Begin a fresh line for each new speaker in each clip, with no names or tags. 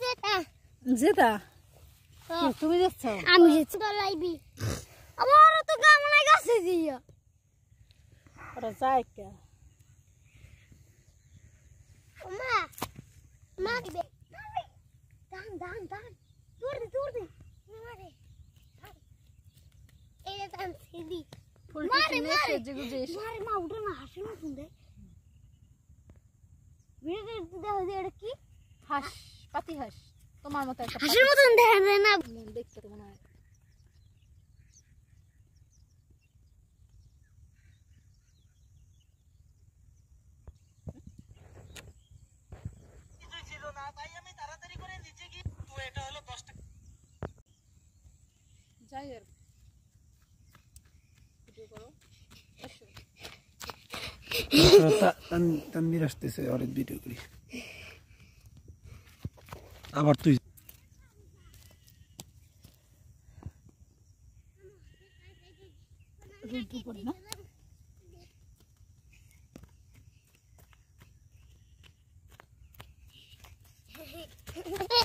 এটা
যেটা তুমি যাচ্ছ
আমি যাচ্ছি তো লাইবি আমার তো গামলা গাছে দিও
ওরা যায় কে
মা মা দিবে দান দান দান দূর দি মারে এই দান সিদি মারে মারে মারে মা উঠো না হাসি না শুনতে ভিডিও দেখো যে এটা কি
হাঁস পাতি হাঁস তোমার মতো একটা
হাসির মতন দেখা যায় না
দেখতে তো মনে হয় যাই আর ভিডিও করো
তানভীর আসতেছে অনেক ভিডিও করি আবার তুই
রুদ্র পড়ে না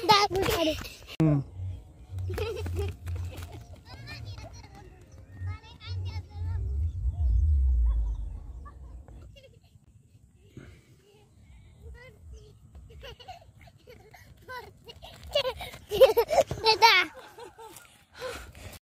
দাদু